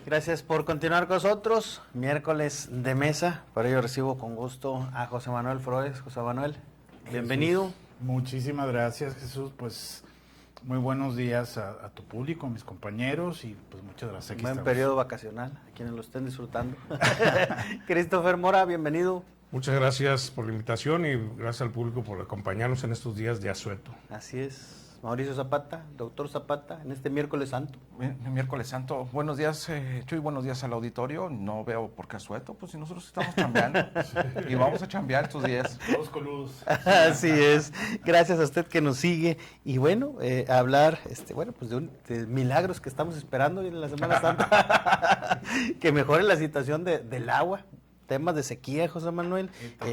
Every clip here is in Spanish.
Gracias por continuar con nosotros. Miércoles de mesa. Por ello recibo con gusto a José Manuel Flores. José Manuel, bienvenido. Jesús, muchísimas gracias, Jesús. Pues muy buenos días a tu público, a mis compañeros y pues muchas gracias. Aquí Buen estamos. periodo vacacional, a quienes lo estén disfrutando. Christopher Mora, bienvenido. Muchas gracias por la invitación y gracias al público por acompañarnos en estos días de asueto. Así es. Mauricio Zapata, doctor Zapata, en este miércoles santo. Miércoles santo. Buenos días, Chuy, buenos días al auditorio. No veo por qué asueto, pues si nosotros estamos chambeando. Y vamos a chambear estos días. Todos coludos. Así es. Gracias a usted que nos sigue. Y bueno, hablar pues de milagros que estamos esperando en la Semana Santa. Que mejore la situación del agua. Temas de sequía, José Manuel,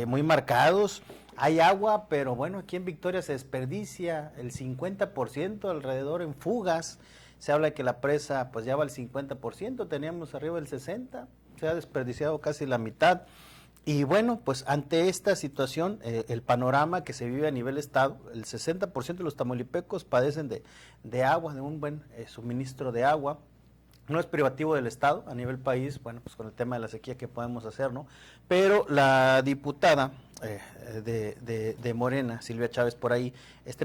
muy marcados. Hay agua, pero bueno, aquí en Victoria se desperdicia el 50% alrededor en fugas. Se habla de que la presa pues ya va al 50%, teníamos arriba el 60%, se ha desperdiciado casi la mitad. Y bueno, pues ante esta situación, el panorama que se vive a nivel estado, el 60% de los tamaulipecos padecen de agua, de un buen suministro de agua. No es privativo del Estado, a nivel país, bueno, pues con el tema de la sequía que podemos hacer, ¿no? Pero la diputada de Morena, Silvia Chávez, por ahí,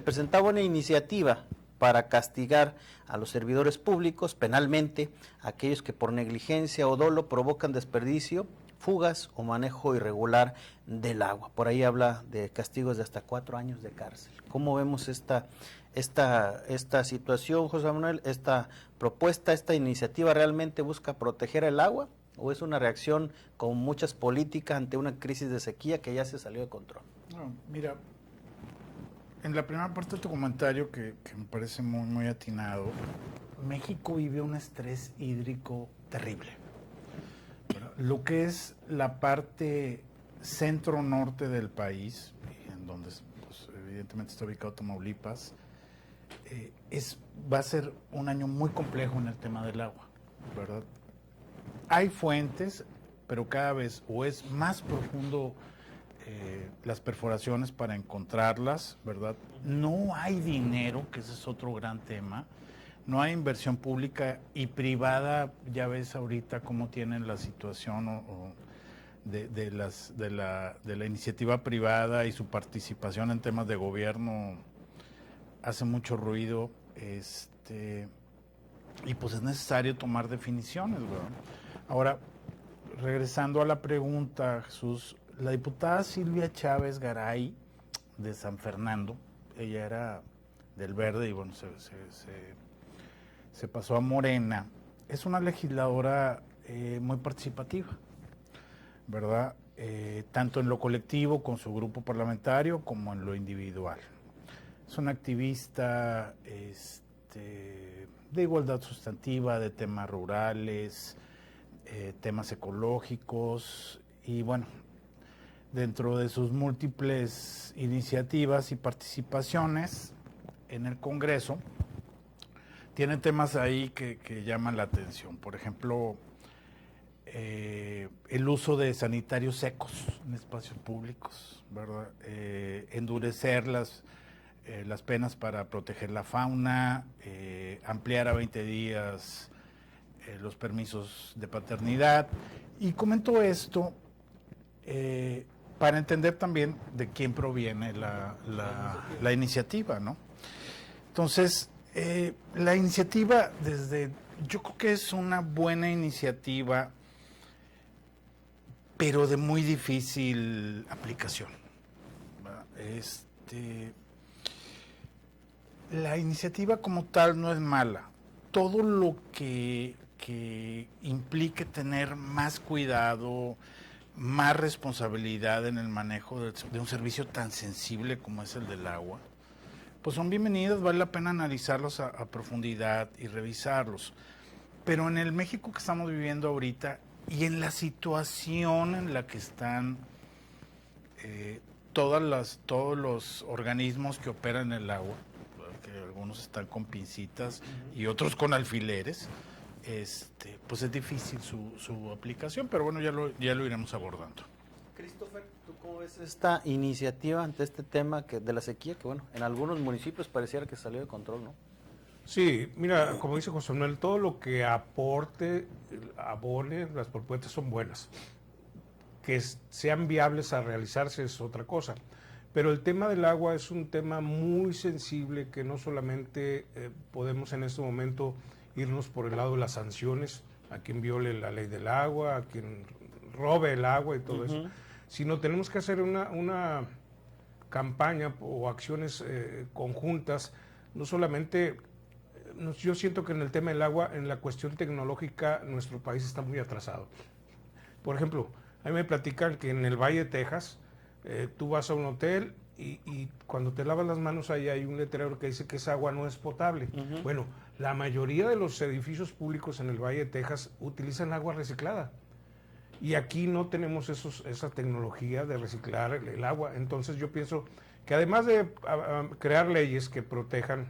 presentaba una iniciativa para castigar a los servidores públicos penalmente, aquellos que por negligencia o dolo provocan desperdicio, fugas o manejo irregular del agua. Por ahí habla de castigos de hasta 4 años de cárcel. ¿Cómo vemos esta situación, José Manuel? ¿Esta propuesta, esta iniciativa realmente busca proteger el agua o es una reacción con muchas políticas ante una crisis de sequía que ya se salió de control? No, mira, en la primera parte de tu comentario, que me parece muy, muy atinado, México vive un estrés hídrico terrible. Lo que es la parte centro-norte del país, en donde pues, evidentemente está ubicado Tamaulipas, va a ser un año muy complejo en el tema del agua, ¿verdad? Hay fuentes, pero cada vez o es más profundo las perforaciones para encontrarlas, ¿verdad? No hay dinero, que ese es otro gran tema. No hay inversión pública y privada. Ya ves ahorita cómo tienen la situación de la iniciativa privada y su participación en temas de gobierno hace mucho ruido, y pues es necesario tomar definiciones, ¿verdad? Ahora, regresando a la pregunta, Jesús, la diputada Silvia Chávez Garay de San Fernando, ella era del Verde y bueno, se pasó a Morena, es una legisladora muy participativa, ¿verdad? Tanto en lo colectivo con su grupo parlamentario como en lo individual. Es una activista de igualdad sustantiva, de temas rurales, temas ecológicos y bueno, dentro de sus múltiples iniciativas y participaciones en el Congreso, tiene temas ahí que llaman la atención. Por ejemplo, el uso de sanitarios secos en espacios públicos, ¿verdad? Endurecer las penas para proteger la fauna, ampliar a 20 días los permisos de paternidad. Y comento esto para entender también de quién proviene la iniciativa, ¿no? Entonces, la iniciativa yo creo que es una buena iniciativa, pero de muy difícil aplicación. La iniciativa como tal no es mala. Todo lo que implique tener más cuidado, más responsabilidad en el manejo de un servicio tan sensible como es el del agua, pues son bienvenidas, vale la pena analizarlos a profundidad y revisarlos. Pero en el México que estamos viviendo ahorita y en la situación en la que están todos los organismos que operan el agua, que algunos están con pincitas y otros con alfileres, pues es difícil su aplicación, pero bueno, ya lo iremos abordando. Christopher, ¿tú cómo ves esta iniciativa ante este tema de la sequía, que bueno, en algunos municipios pareciera que salió de control, ¿no? Sí, mira, como dice José Manuel, todo lo que abone, las propuestas son buenas. Que sean viables a realizarse es otra cosa. Pero el tema del agua es un tema muy sensible que no solamente podemos en este momento irnos por el lado de las sanciones, a quien viole la ley del agua, a quien robe el agua y todo eso, sino tenemos que hacer una campaña o acciones conjuntas, no solamente, yo siento que en el tema del agua, en la cuestión tecnológica, nuestro país está muy atrasado. Por ejemplo, a mí me platican que en el Valle de Texas, tú vas a un hotel y cuando te lavas las manos ahí hay un letrero que dice que esa agua no es potable. Bueno, la mayoría de los edificios públicos en el Valle de Texas utilizan agua reciclada. Y aquí no tenemos esa tecnología de reciclar el agua. Entonces yo pienso que además de crear leyes que protejan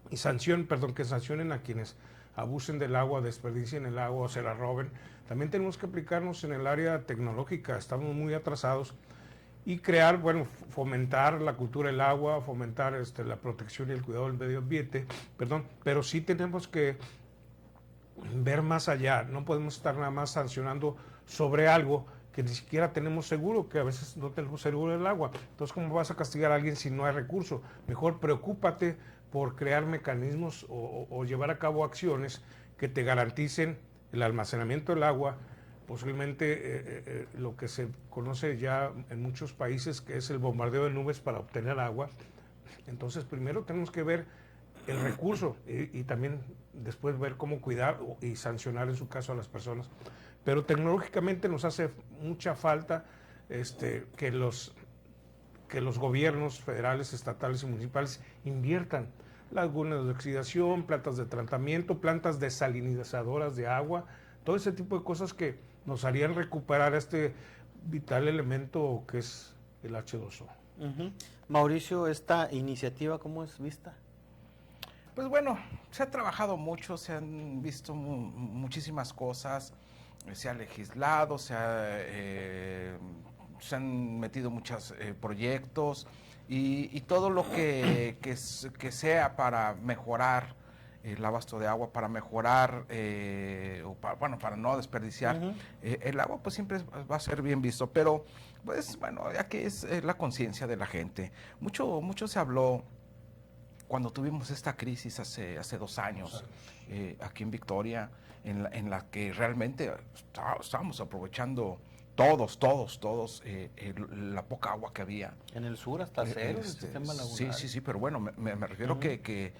y que sancionen a quienes abusen del agua, desperdicien el agua o se la roben, también tenemos que aplicarnos en el área tecnológica. Estamos muy atrasados. Y crear, fomentar la cultura del agua, fomentar la protección y el cuidado del medio ambiente, pero sí tenemos que ver más allá. No podemos estar nada más sancionando sobre algo que ni siquiera tenemos seguro, que a veces no tenemos seguro del agua. Entonces, ¿cómo vas a castigar a alguien si no hay recurso? Mejor preocúpate por crear mecanismos o llevar a cabo acciones que te garanticen el almacenamiento del agua, posiblemente lo que se conoce ya en muchos países, que es el bombardeo de nubes para obtener agua. Entonces, primero tenemos que ver el recurso y también después ver cómo cuidar y sancionar en su caso a las personas. Pero tecnológicamente nos hace mucha falta que los gobiernos federales, estatales y municipales inviertan lagunas de oxidación, plantas de tratamiento, plantas desalinizadoras de agua, todo ese tipo de cosas que nos harían recuperar este vital elemento que es el H2O. Mauricio, ¿esta iniciativa cómo es vista? Pues bueno, se ha trabajado mucho, se han visto muchísimas cosas, se ha legislado, se han metido muchos proyectos y todo lo que sea para mejorar el abasto de agua, para mejorar, para no desperdiciar el agua, pues siempre va a ser bien visto. Pero, pues bueno, aquí es la conciencia de la gente. Mucho se habló cuando tuvimos esta crisis hace 2 años aquí en Victoria, en la que realmente estábamos aprovechando todos la poca agua que había. En el sur hasta cero, el sistema lagunar. Sí, pero bueno, me refiero que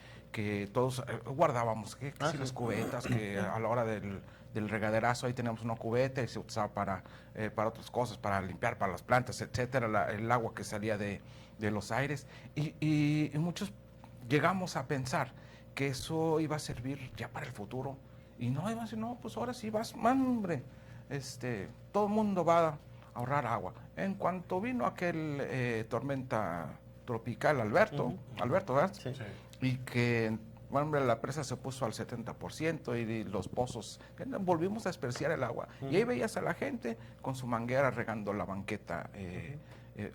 todos guardábamos si las cubetas, que a la hora del regaderazo ahí teníamos una cubeta y se usaba para otras cosas, para limpiar, para las plantas, etcétera, el agua que salía de los aires. Y muchos llegamos a pensar que eso iba a servir ya para el futuro. Y no, iba a decir, no, pues ahora sí hombre, todo el mundo va a ahorrar agua. En cuanto vino aquel tormenta tropical Alberto, ¿verdad? Sí. Y que, hombre, la presa se puso al 70% y los pozos, volvimos a desperdiciar el agua. Y ahí veías a la gente con su manguera regando la banqueta,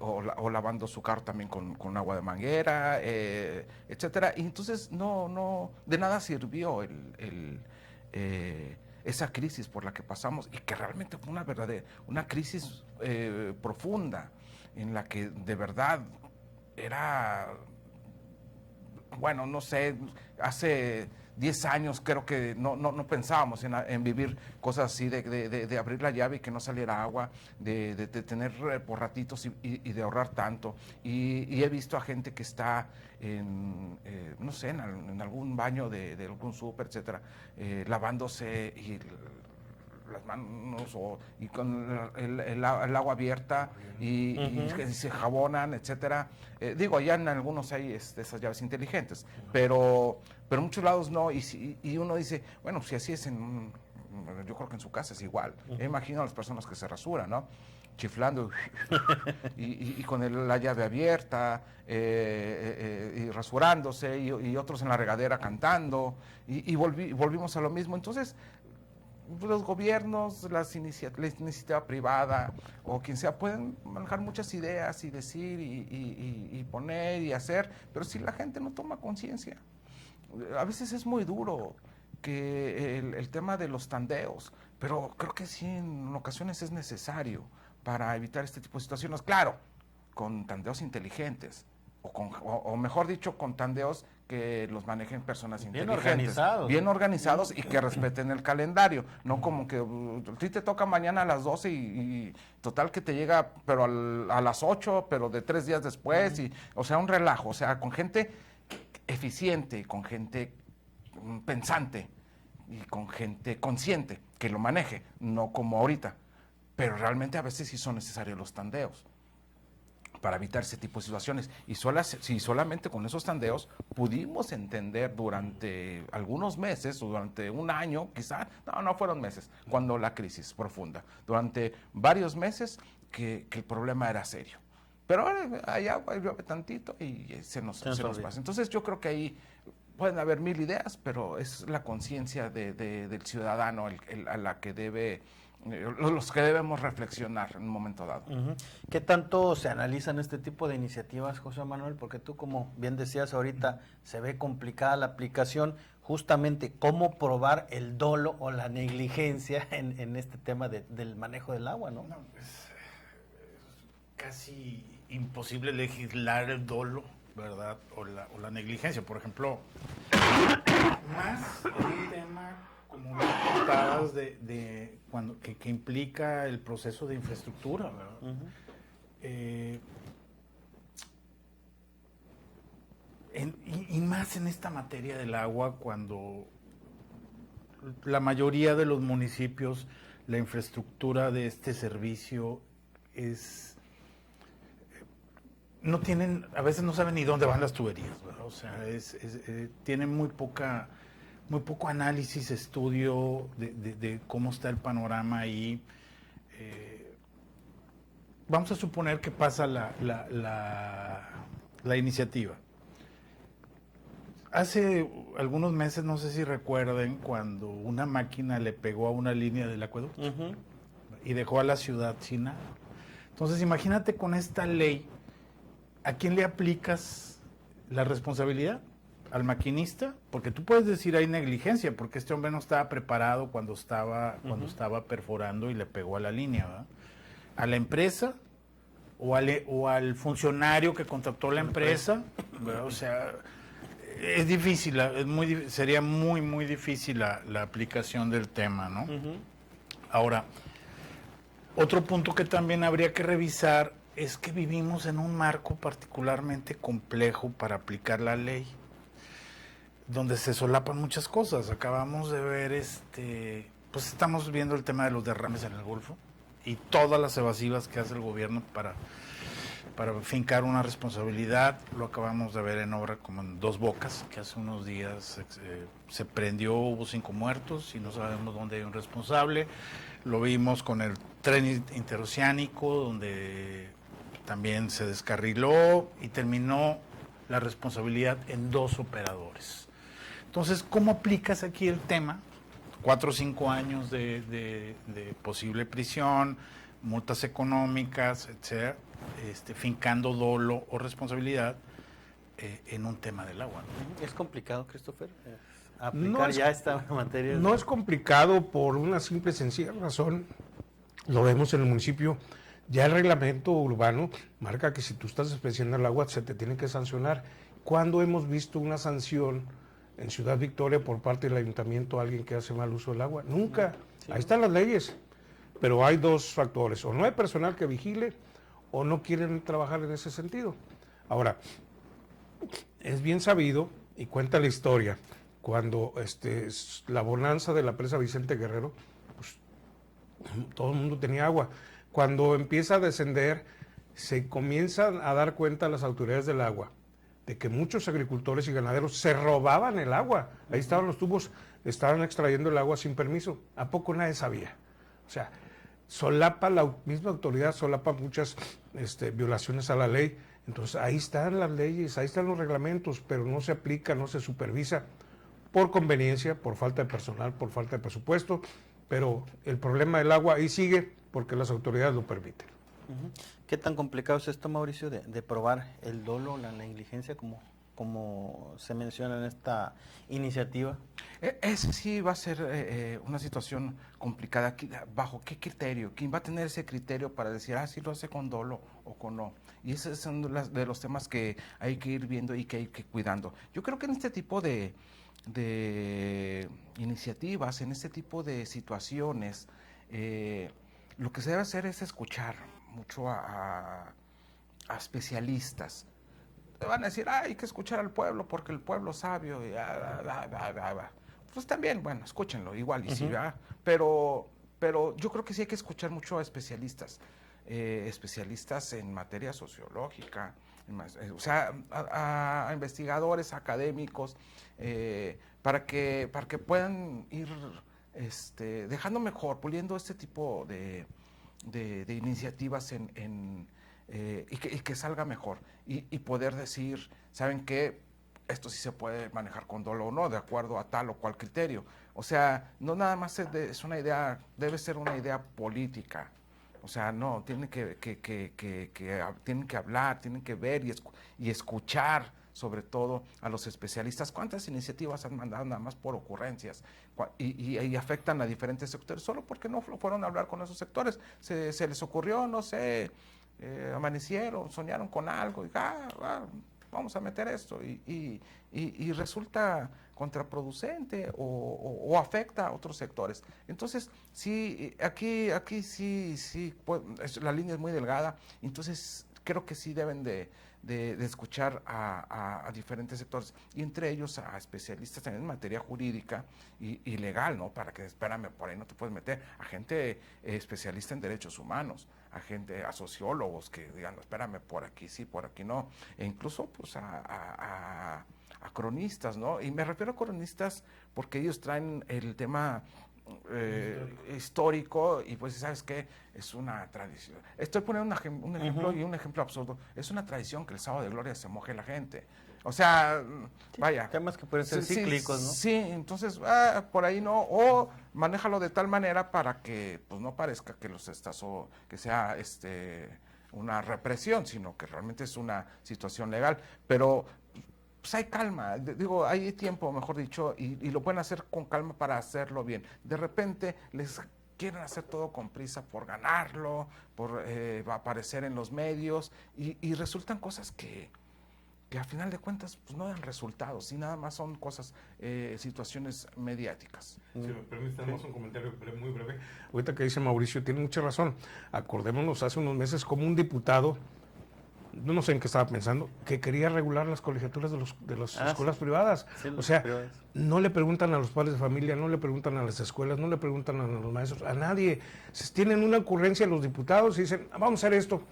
o lavando su carro también con agua de manguera, etcétera. Y entonces no de nada sirvió esa crisis por la que pasamos, y que realmente fue una crisis profunda, en la que de verdad era, bueno, no sé, hace 10 años creo que no pensábamos en vivir cosas así, de abrir la llave y que no saliera agua, de tener por ratitos y de ahorrar tanto. Y he visto a gente que está no sé, en algún baño de algún súper, etcétera, lavándose y las manos y con el agua abierta y se jabonan, etcétera. Digo, allá en algunos hay esas llaves inteligentes, pero en muchos lados no, y uno dice, bueno, si así es yo creo que en su casa es igual. Imagino a las personas que se rasuran, ¿no? Chiflando y con la llave abierta, y rasurándose, y otros en la regadera cantando, y volvimos a lo mismo. Entonces, los gobiernos, la iniciativa privada o quien sea, pueden manejar muchas ideas y decir y poner y hacer, pero si la gente no toma conciencia A veces es muy duro que el tema de los tandeos, pero creo que sí en ocasiones es necesario para evitar este tipo de situaciones. Claro, con tandeos inteligentes, o mejor dicho, con tandeos que los manejen personas inteligentes. Bien organizados y que respeten el calendario. No como que a ti te toca mañana a las 12 y total que te llega pero a las 8, pero de 3 días después. O sea, un relajo. O sea, con gente eficiente, con gente pensante y con gente consciente que lo maneje, no como ahorita. Pero realmente a veces sí son necesarios los tandeos para evitar ese tipo de situaciones. Y si solamente con esos tandeos pudimos entender durante algunos meses o durante un año, quizá, no fueron meses, cuando la crisis profunda, durante varios meses que el problema era serio. Pero ahora hay agua, llueve tantito y se nos pasa. Entonces yo creo que ahí pueden haber 1000 ideas, pero es la conciencia del ciudadano a la que los que debemos reflexionar en un momento dado. ¿Qué tanto se analizan este tipo de iniciativas, José Manuel? Porque tú, como bien decías ahorita, se ve complicada la aplicación. Justamente, ¿cómo probar el dolo o la negligencia en este tema del manejo del agua, no? Es casi imposible legislar el dolo, ¿verdad? O la negligencia. Por ejemplo, más un tema como bien contabas que implica el proceso de infraestructura, ¿verdad? Y más en esta materia del agua, cuando la mayoría de los municipios, la infraestructura de este servicio no tienen, a veces no saben ni dónde van las tuberías, ¿verdad? O sea, tienen muy poco análisis, estudio de cómo está el panorama ahí. Vamos a suponer que pasa la iniciativa. Hace algunos meses, no sé si recuerden, cuando una máquina le pegó a una línea del acueducto y dejó a la ciudad sin agua. Entonces, imagínate con esta ley, ¿a quién le aplicas la responsabilidad? ¿Al maquinista? Porque tú puedes decir hay negligencia, porque este hombre no estaba preparado cuando estaba perforando y le pegó a la línea, ¿verdad? ¿A la empresa? ¿O al funcionario que contrató la empresa? ¿Verdad? O sea, es difícil, sería muy, muy difícil la aplicación del tema, ¿no? Ahora, otro punto que también habría que revisar es que vivimos en un marco particularmente complejo para aplicar la ley, donde se solapan muchas cosas. Acabamos de ver, pues estamos viendo el tema de los derrames en el Golfo y todas las evasivas que hace el gobierno para fincar una responsabilidad. Lo acabamos de ver en obra como en Dos Bocas, que hace unos días se prendió, hubo 5 muertos y no sabemos dónde hay un responsable. Lo vimos con el tren interoceánico, donde también se descarriló y terminó la responsabilidad en 2 operadores. Entonces, ¿cómo aplicas aquí el tema? 4 o 5 años de posible prisión, multas económicas, etcétera, fincando dolo o responsabilidad en un tema del agua, ¿no? ¿Es complicado, Christopher, aplicar ya esta materia? No es complicado por una simple y sencilla razón. Lo vemos en el municipio. Ya el reglamento urbano marca que si tú estás despreciando el agua se te tiene que sancionar. ¿Cuándo hemos visto una sanción en Ciudad Victoria por parte del ayuntamiento a alguien que hace mal uso del agua? Nunca. Sí. Ahí están las leyes. Pero hay 2 factores. O no hay personal que vigile o no quieren trabajar en ese sentido. Ahora, es bien sabido y cuenta la historia, cuando la bonanza de la presa Vicente Guerrero, pues todo el mundo tenía agua. Cuando empieza a descender, se comienzan a dar cuenta las autoridades del agua de que muchos agricultores y ganaderos se robaban el agua. Ahí estaban los tubos, estaban extrayendo el agua sin permiso. ¿A poco nadie sabía? O sea, solapa la misma autoridad, solapa muchas violaciones a la ley. Entonces ahí están las leyes, ahí están los reglamentos, pero no se aplica, no se supervisa por conveniencia, por falta de personal, por falta de presupuesto, pero el problema del agua ahí sigue porque las autoridades lo permiten. ¿Qué tan complicado es esto, Mauricio, de probar el dolo, la negligencia, como como se menciona en esta iniciativa? Ese sí va a ser una situación complicada. ¿Bajo qué criterio? ¿Quién va a tener ese criterio para decir, si lo hace con dolo o con no? Y esos son de los temas que hay que ir viendo y que hay que ir cuidando. Yo creo que en este tipo de iniciativas, en este tipo de situaciones, lo que se debe hacer es escuchar mucho a especialistas. Te van a decir, hay que escuchar al pueblo porque el pueblo sabio. Pues también, bueno, escúchenlo, igual, y sí, pero yo creo que sí hay que escuchar mucho a especialistas, especialistas en materia sociológica, o sea, a investigadores académicos, para que puedan ir dejando mejor, puliendo este tipo de iniciativas y que salga mejor y poder decir, ¿saben qué? Esto sí se puede manejar con dolo o no, de acuerdo a tal o cual criterio. O sea, no nada más es una idea, debe ser una idea política. O sea, no, tienen tienen que hablar, tienen que ver y escuchar, sobre todo a los especialistas. ¿Cuántas iniciativas han mandado nada más por ocurrencias y afectan a diferentes sectores? Solo porque no fueron a hablar con esos sectores. Se les ocurrió, no sé, amanecieron, soñaron con algo y vamos a meter esto y resulta contraproducente o afecta a otros sectores. Entonces, sí, aquí sí, pues, la línea es muy delgada, entonces creo que sí deben de escuchar a diferentes sectores, y entre ellos a especialistas en materia jurídica y legal, ¿no? Para que, espérame, por ahí no te puedes meter, a gente especialista en derechos humanos, a sociólogos que digan, no, espérame, por aquí sí, por aquí no, e incluso pues a cronistas, ¿no? Y me refiero a cronistas porque ellos traen el tema histórico, y pues, ¿sabes qué? Es una tradición. Estoy poniendo un ejemplo y un ejemplo absurdo. Es una tradición que el sábado de gloria se moje la gente. O sea, vaya. Temas que pueden ser cíclicos, ¿no? Sí, entonces, por ahí no. O manéjalo de tal manera para que pues no parezca que que sea una represión, sino que realmente es una situación legal. Pero pues hay calma, hay tiempo, mejor dicho, y lo pueden hacer con calma para hacerlo bien. De repente les quieren hacer todo con prisa por ganarlo, por aparecer en los medios, y resultan cosas que a final de cuentas pues no dan resultados, y nada más son cosas, situaciones mediáticas. Si me permite, tenemos un comentario muy breve. Ahorita que dice Mauricio, tiene mucha razón. Acordémonos, hace unos meses, como un diputado, no sé en qué estaba pensando, que quería regular las colegiaturas de las escuelas privadas. Sí, o sea, no le preguntan a los padres de familia, no le preguntan a las escuelas, no le preguntan a los maestros, a nadie. Tienen una ocurrencia los diputados y dicen, vamos a hacer esto,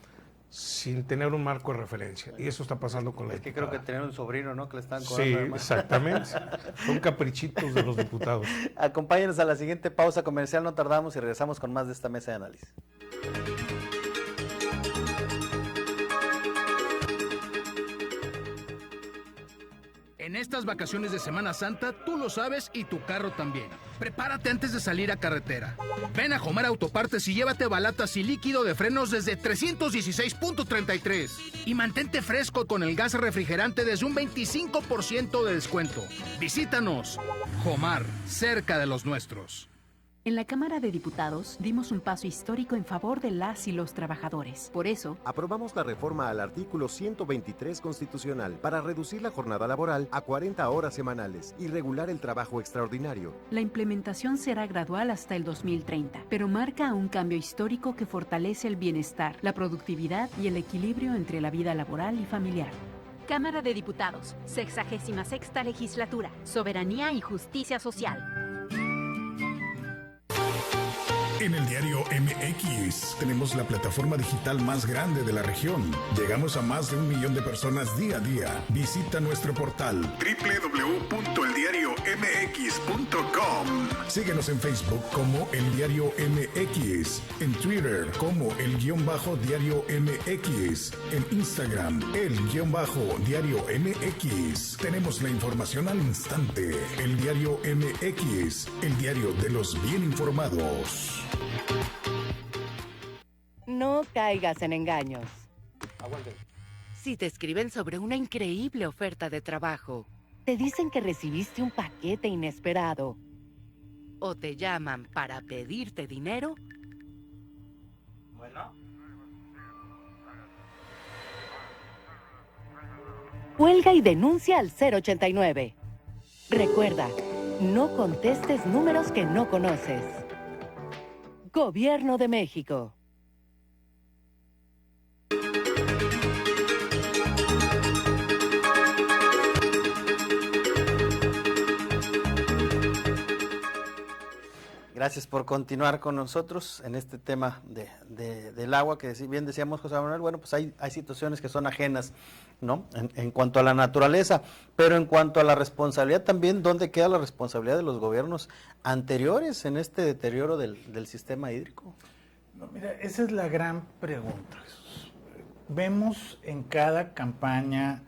sin tener un marco de referencia. Y eso está pasando con la diputada. Creo que tenían un sobrino, ¿no? Que le están cobrando. Sí, exactamente. Son caprichitos de los diputados. Acompáñenos a la siguiente pausa comercial, no tardamos, y regresamos con más de esta mesa de análisis. En estas vacaciones de Semana Santa, tú lo sabes y tu carro también. Prepárate antes de salir a carretera. Ven a Jomar Autopartes y llévate balatas y líquido de frenos desde 316.33. Y mantente fresco con el gas refrigerante desde un 25% de descuento. Visítanos. Jomar, cerca de los nuestros. En la Cámara de Diputados dimos un paso histórico en favor de las y los trabajadores. Por eso, aprobamos la reforma al artículo 123 constitucional para reducir la jornada laboral a 40 horas semanales y regular el trabajo extraordinario. La implementación será gradual hasta el 2030, pero marca un cambio histórico que fortalece el bienestar, la productividad y el equilibrio entre la vida laboral y familiar. Cámara de Diputados, 66ª Legislatura, Soberanía y Justicia Social. En el diario MX tenemos la plataforma digital más grande de la región. Llegamos a más de 1 millón de personas día a día. Visita nuestro portal www.eldiariomx.com. Síguenos en Facebook como El Diario MX, en Twitter como El_Diario MX, en Instagram El_Diario MX. Tenemos la información al instante. El Diario MX, el diario de los bien informados. No caigas en engaños. Si te escriben sobre una increíble oferta de trabajo, te dicen que recibiste un paquete inesperado o te llaman para pedirte dinero, Bueno. cuelga y denuncia al 089. Recuerda, no contestes números que no conoces. Gobierno de México. Gracias por continuar con nosotros en este tema del agua, que bien decíamos, José Manuel, bueno, pues hay situaciones que son ajenas, ¿no? En cuanto a la naturaleza, pero en cuanto a la responsabilidad también, ¿dónde queda la responsabilidad de los gobiernos anteriores en este deterioro del sistema hídrico? No, mira, esa es la gran pregunta, Jesús. Vemos en cada campaña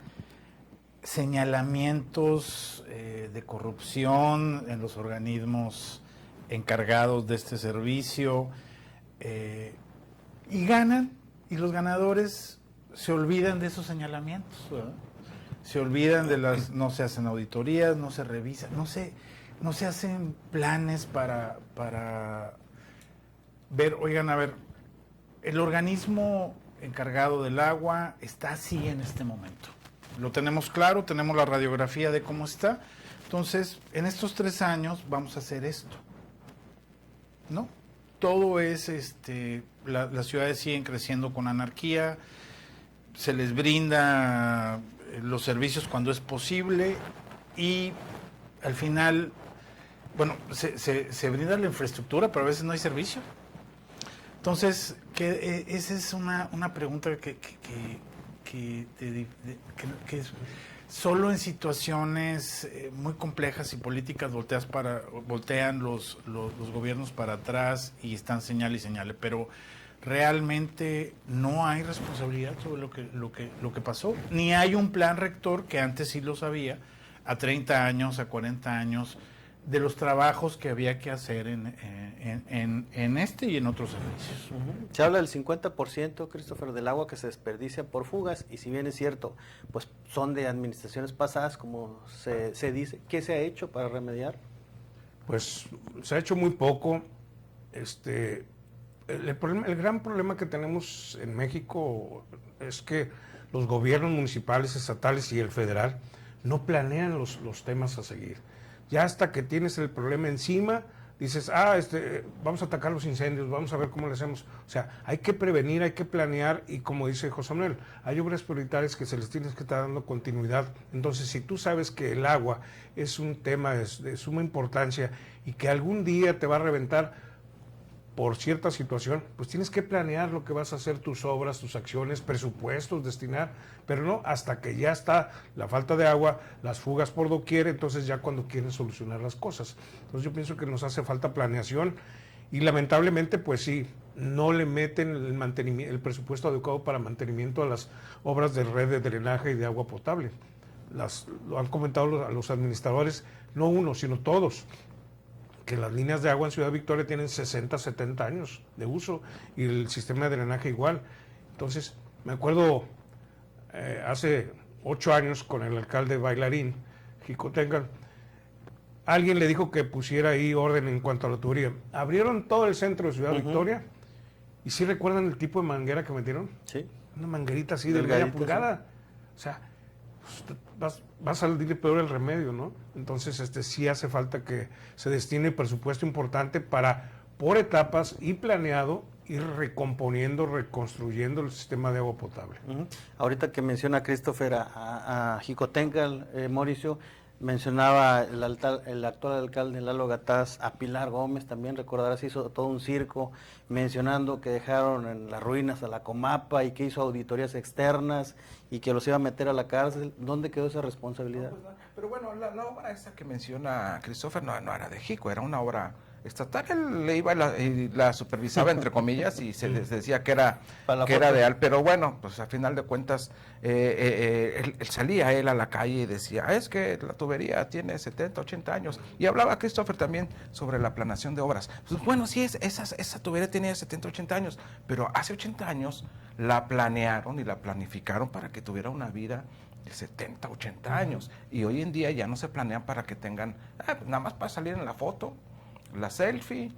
señalamientos de corrupción en los organismos encargados de este servicio, y ganan, y los ganadores se olvidan de esos señalamientos, ¿verdad? Se olvidan de no se hacen auditorías, no se revisan, no se hacen planes para ver, oigan, a ver, el organismo encargado del agua está así en este momento. Lo tenemos claro, tenemos la radiografía de cómo está. Entonces, en estos 3 años vamos a hacer esto. ¿No? Todo es, las ciudades siguen creciendo con anarquía, se les brinda los servicios cuando es posible y al final, bueno, se brinda la infraestructura, pero a veces no hay servicio. Entonces, esa es una pregunta que es solo en situaciones muy complejas y políticas voltean los gobiernos para atrás y están señale y señale, pero realmente no hay responsabilidad sobre lo que pasó, ni hay un plan rector, que antes sí lo sabía, a 30 años, a 40 años, de los trabajos que había que hacer en este y en otros servicios. Se habla del 50%, Christopher, del agua que se desperdicia por fugas, y si bien es cierto, pues son de administraciones pasadas, como se dice. ¿Qué se ha hecho para remediar? Pues se ha hecho muy poco. El gran problema que tenemos en México es que los gobiernos municipales, estatales y el federal no planean los temas a seguir. Ya hasta que tienes el problema encima, dices, vamos a atacar los incendios, vamos a ver cómo le hacemos. O sea, hay que prevenir, hay que planear, y como dice José Manuel, hay obras prioritarias que se les tienes que estar dando continuidad. Entonces, si tú sabes que el agua es un tema de suma importancia y que algún día te va a reventar por cierta situación, pues tienes que planear lo que vas a hacer, tus obras, tus acciones, presupuestos, destinar, pero no hasta que ya está la falta de agua, las fugas por doquier, entonces ya cuando quieren solucionar las cosas. Entonces yo pienso que nos hace falta planeación y lamentablemente pues sí, no le meten el presupuesto adecuado para mantenimiento a las obras de red de drenaje y de agua potable. Lo han comentado a los administradores, no uno, sino todos, que las líneas de agua en Ciudad Victoria tienen 60, 70 años de uso y el sistema de drenaje igual. Entonces, me acuerdo hace 8 años con el alcalde Bailarín, Jicotencal, alguien le dijo que pusiera ahí orden en cuanto a la tubería. Abrieron todo el centro de Ciudad Victoria y ¿sí recuerdan el tipo de manguera que metieron? Sí. Una manguerita así de media pulgada. Sí. O sea, va a salir peor el remedio, ¿no? Entonces, sí hace falta que se destine presupuesto importante para, por etapas y planeado, ir recomponiendo, reconstruyendo el sistema de agua potable. Ahorita que menciona Christopher a Jicotencal, Mauricio, mencionaba el actual alcalde Lalo Gataz a Pilar Gómez, también recordarás, hizo todo un circo mencionando que dejaron en las ruinas a la Comapa y que hizo auditorías externas y que los iba a meter a la cárcel. ¿Dónde quedó esa responsabilidad? No, pues no. Pero bueno, la obra esa que menciona Christopher no era de Jico, era una obra estatal. Él le iba y la supervisaba, entre comillas, y se les decía que era de él. Pero bueno, pues a final de cuentas, él salía a la calle y decía, es que la tubería tiene 70, 80 años. Y hablaba Christopher también sobre la planeación de obras. Pues bueno, sí, esa tubería tenía 70, 80 años, pero hace 80 años la planearon y la planificaron para que que tuviera una vida de 70, 80 años. Y hoy en día ya no se planean para que tengan, pues nada más para salir en la foto, la selfie,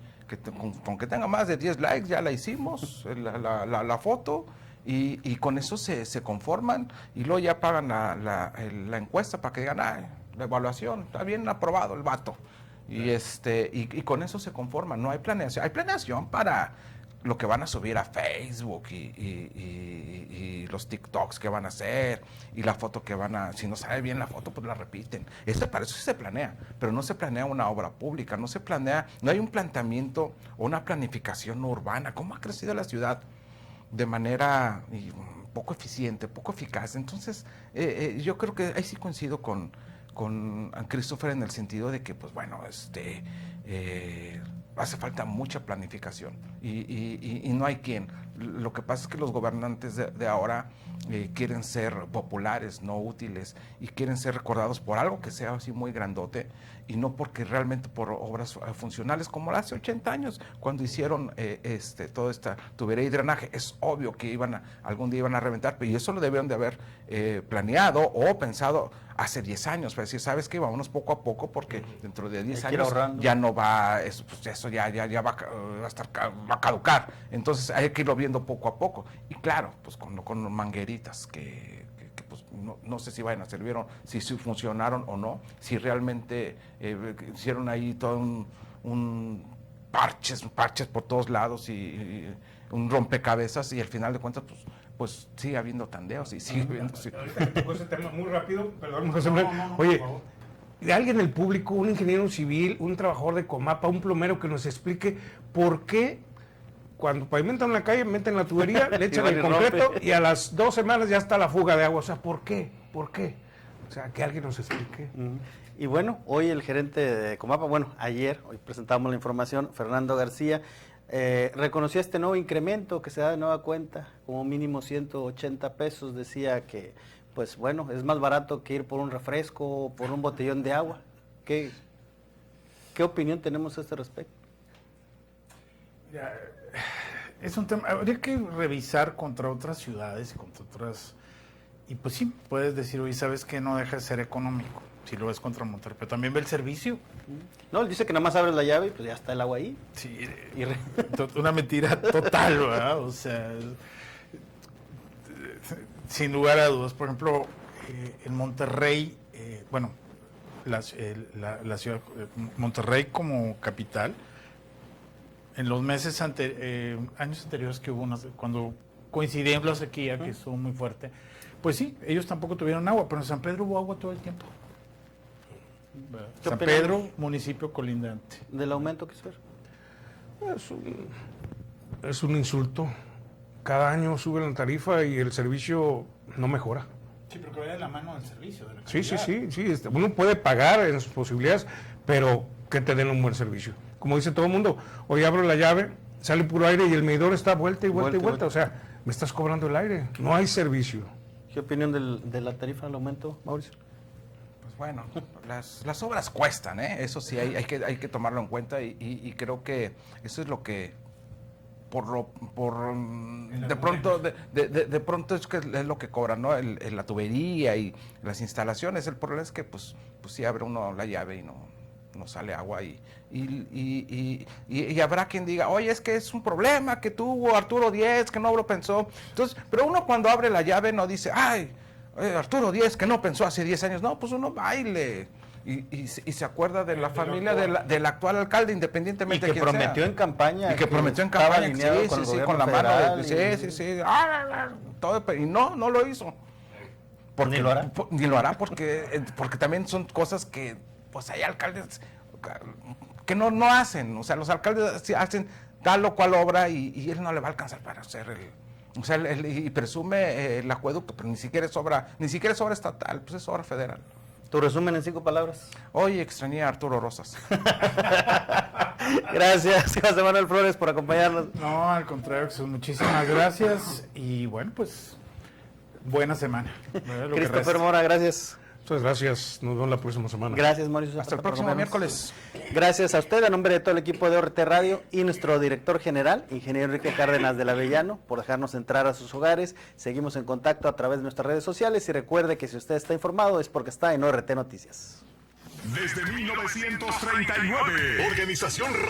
con que tenga más de 10 likes, ya la hicimos, la foto, y con eso se conforman, y luego ya pagan la encuesta para que digan, la evaluación, está bien aprobado el vato. Y con eso se conforman, no hay planeación. Hay planeación para lo que van a subir a Facebook y los TikToks que van a hacer y la foto que van a, si no sale bien la foto, pues la repiten. Para eso sí se planea, pero no se planea una obra pública, no hay un planteamiento o una planificación urbana. ¿Cómo ha crecido la ciudad de manera poco eficiente, poco eficaz? Entonces, yo creo que ahí sí coincido con Christopher en el sentido de que, pues bueno, hace falta mucha planificación y no hay quien. Lo que pasa es que los gobernantes de ahora quieren ser populares, no útiles, y quieren ser recordados por algo que sea así muy grandote y no porque realmente por obras funcionales como hace 80 años cuando hicieron toda esta tubería y drenaje. Es obvio que algún día iban a reventar, pero eso lo debieron de haber planeado o pensado hace 10 años, para decir, ¿sabes qué? Vámonos poco a poco porque dentro de 10 años ya no va, eso ya va a caducar. Entonces hay que irlo viendo poco a poco. Y claro, pues con mangueritas que pues no sé si vayan a servir, si funcionaron o no, si realmente hicieron ahí todo un parches por todos lados y un rompecabezas, y al final de cuentas pues sigue habiendo tandeos y sigue habiendo... Ahorita que tocó ese tema muy rápido, perdón, José Manuel. Oye, de alguien del público, un ingeniero civil, un trabajador de Comapa, un plomero que nos explique por qué cuando pavimentan una calle, meten la tubería, le echan el concreto y a las 2 semanas ya está la fuga de agua. O sea, ¿por qué? ¿Por qué? O sea, que alguien nos explique. Y bueno, hoy el gerente de Comapa, hoy presentamos la información, Fernando García, reconoció este nuevo incremento que se da de nueva cuenta, como mínimo 180 pesos, decía que, pues bueno, es más barato que ir por un refresco o por un botellón de agua. ¿Qué opinión tenemos a este respecto? Ya, es un tema, habría que revisar contra otras ciudades y contra otras, y pues sí, puedes decir, oye, ¿sabes qué? No deja de ser económico, si lo ves contra Monterrey, pero también ve el servicio. No, él dice que nada más abres la llave y pues ya está el agua ahí. Sí, una mentira total, ¿verdad? O sea, sin lugar a dudas. Por ejemplo, en Monterrey, la ciudad, Monterrey como capital, en los meses años anteriores que hubo, cuando coincidían la sequía, que estuvo muy fuerte, pues sí, ellos tampoco tuvieron agua, pero en San Pedro hubo agua todo el tiempo. San Pedro, municipio colindante. ¿Del aumento que se Es un insulto. Cada año sube la tarifa y el servicio no mejora. Sí, pero que vaya de la mano del servicio. De la Sí. Uno puede pagar en sus posibilidades, pero que te den un buen servicio. Como dice todo el mundo, hoy abro la llave, sale puro aire y el medidor está vuelta y vuelta. O sea, me estás cobrando el aire, no hay servicio. ¿Qué opinión de la tarifa del aumento, Mauricio? Pues bueno, las obras cuestan, eso sí hay que tomarlo en cuenta y creo que eso es lo que de pronto es lo que cobran, ¿no? La tubería y las instalaciones. El problema es que pues sí abre uno la llave y no sale agua y habrá quien diga, oye, es que es un problema que tuvo Arturo Díez, que no lo pensó. Entonces, pero uno cuando abre la llave no dice, ay, Arturo Díez, que no pensó hace 10 años. No, pues uno baile y se acuerda de la familia del actual alcalde, independientemente de quién sea. Y que prometió en campaña. Sí, con la mano. Sí. Todo, y no lo hizo. Porque, ¿ni lo hará? Ni lo hará porque también son cosas que, pues hay alcaldes que no hacen. O sea, los alcaldes hacen tal o cual obra y él no le va a alcanzar para hacer y presume el acueducto, pero ni siquiera es obra estatal, pues es obra federal. ¿Tu resumen en 5 palabras? Hoy extrañé a Arturo Rosas. Gracias, José Manuel Flores, por acompañarnos. No, al contrario, muchísimas gracias y bueno, pues buena semana. Christopher Mora, gracias. Muchas gracias. Nos vemos la próxima semana. Gracias, Mauricio. Hasta el próximo miércoles. Gracias a usted, a nombre de todo el equipo de ORT Radio y nuestro director general, ingeniero Enrique Cárdenas del Avellano, por dejarnos entrar a sus hogares. Seguimos en contacto a través de nuestras redes sociales y recuerde que si usted está informado es porque está en ORT Noticias. Desde 1939, Organización